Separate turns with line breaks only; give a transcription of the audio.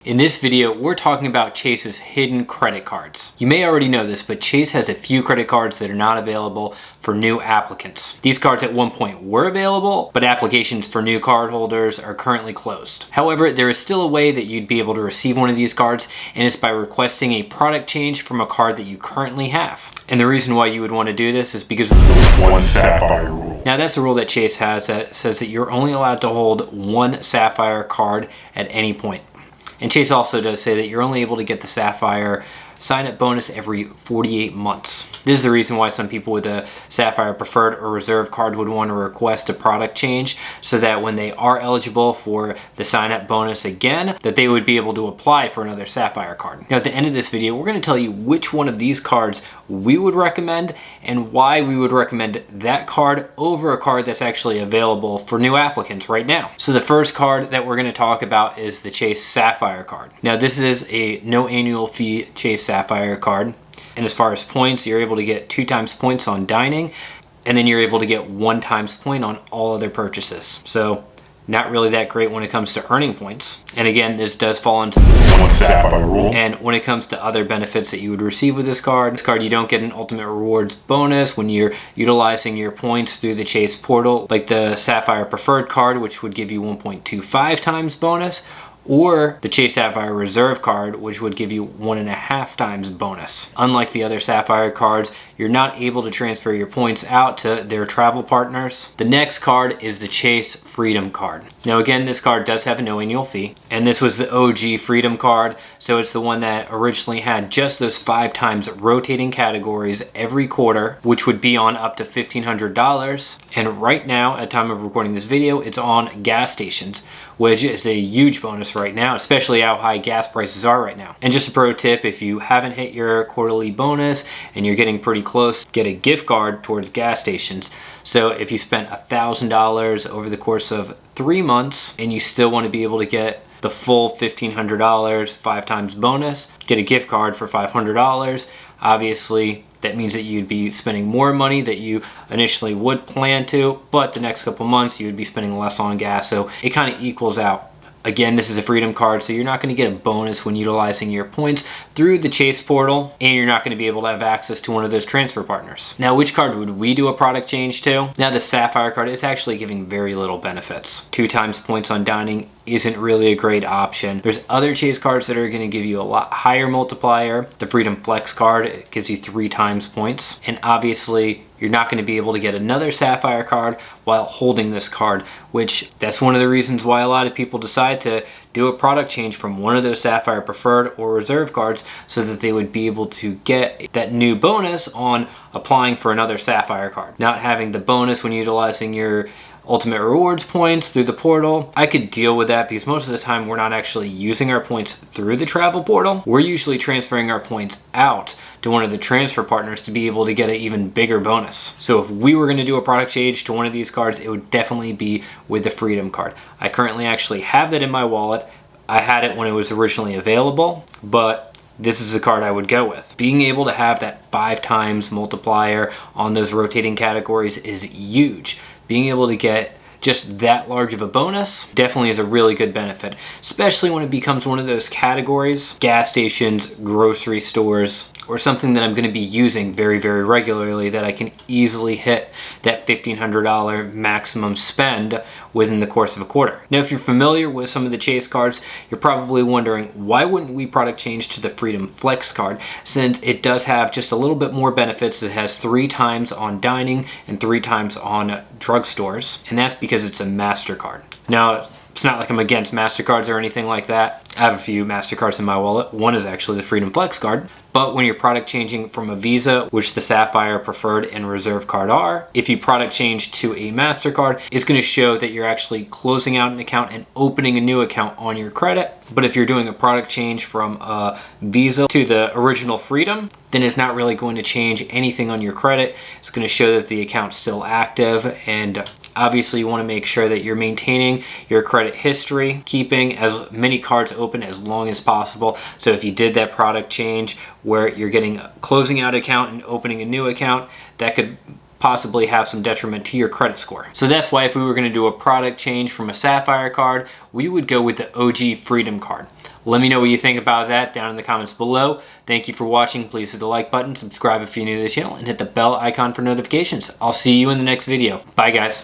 In this video, we're talking about Chase's hidden credit cards. You may already know this, but Chase has a few credit cards that are not available for new applicants. These cards at one point were available, but applications for new card holders are currently closed. However, there is still a way that you'd be able to receive one of these cards, and it's by requesting a product change from a card that you currently have. And the reason why you would want to do this is because of the
one Sapphire rule.
Now that's a rule that Chase has that says that you're only allowed to hold one Sapphire card at any point. And Chase also does say that you're only able to get the Sapphire sign-up bonus every 48 months. This is the reason why some people with a Sapphire Preferred or Reserve card would want to request a product change, so that when they are eligible for the sign-up bonus again, that they would be able to apply for another Sapphire card. Now at the end of this video, we're going to tell you which one of these cards we would recommend and why we would recommend that card over a card that's actually available for new applicants right now. So the first card that we're going to talk about is the Chase Sapphire card. Now this is a no annual fee Chase Sapphire card. And as far as points, you're able to get 2 times points on dining, and then you're able to get 1 times point on all other purchases. So not really that great when it comes to earning points. And again, this does fall into the
one Sapphire rule.
And when it comes to other benefits that you would receive with this card, you don't get an ultimate rewards bonus when you're utilizing your points through the Chase portal, like the Sapphire Preferred card, which would give you 1.25 times bonus, or the Chase Sapphire Reserve card, which would give you 1.5 times bonus. Unlike the other Sapphire cards, you're not able to transfer your points out to their travel partners. The next card is the Chase Freedom card. Now again, this card does have a no annual fee, and this was the OG Freedom card, so it's the one that originally had just those 5 times rotating categories every quarter, which would be on up to $1,500. And right now, at the time of recording this video, it's on gas stations, which is a huge bonus right now, especially how high gas prices are right now. And just a pro tip, if you haven't hit your quarterly bonus and you're getting pretty close, get a gift card towards gas stations. So if you spent $1,000 over the course of 3 months and you still want to be able to get the full $1,500 5 times bonus, get a gift card for $500. Obviously, that means that you'd be spending more money that you initially would plan to, but the next couple months you would be spending less on gas, so it kind of equals out. Again, this is a Freedom card, so you're not going to get a bonus when utilizing your points through the Chase portal, and you're not going to be able to have access to one of those transfer partners. Now, which card would we do a product change to? Now, the Sapphire card is actually giving very little benefits. 2 times points on dining isn't really a great option. There's other Chase cards that are going to give you a lot higher multiplier. The Freedom Flex card, it gives you 3 times points, and obviously you're not going to be able to get another Sapphire card while holding this card, which that's one of the reasons why a lot of people decide to do a product change from one of those Sapphire Preferred or Reserve cards, so that they would be able to get that new bonus on applying for another Sapphire card. Not having the bonus when utilizing your ultimate rewards points through the portal, I could deal with that because most of the time we're not actually using our points through the travel portal. We're usually transferring our points out to one of the transfer partners to be able to get an even bigger bonus. So if we were going to do a product change to one of these cards, it would definitely be with the Freedom card. I currently actually have that in my wallet. I had it when it was originally available, but this is the card I would go with. Being able to have that 5 times multiplier on those rotating categories is huge. Being able to get just that large of a bonus definitely is a really good benefit, especially when it becomes one of those categories, gas stations, grocery stores, or something that I'm going to be using very, very regularly, that I can easily hit that $1,500 maximum spend within the course of a quarter. Now, if you're familiar with some of the Chase cards, you're probably wondering, why wouldn't we product change to the Freedom Flex card, since it does have just a little bit more benefits. It has 3 times on dining and 3 times on drugstores, and that's because it's a MasterCard. Now, it's not like I'm against MasterCards or anything like that. I have a few MasterCards in my wallet. One is actually the Freedom Flex card. But when you're product changing from a Visa, which the Sapphire Preferred and Reserve card are, if you product change to a MasterCard, it's going to show that you're actually closing out an account and opening a new account on your credit. But if you're doing a product change from a Visa to the original Freedom, then it's not really going to change anything on your credit. It's going to show that the account's still active, and obviously you want to make sure that you're maintaining your credit history, keeping as many cards open as long as possible. So if you did that product change where you're getting a closing out account and opening a new account, that could possibly have some detriment to your credit score. So that's why if we were going to do a product change from a Sapphire card, we would go with the OG Freedom card. Let me know what you think about that down in the comments below. Thank you for watching. Please hit the like button, subscribe if you're new to the channel, and hit the bell icon for notifications. I'll see you in the next video. Bye, guys.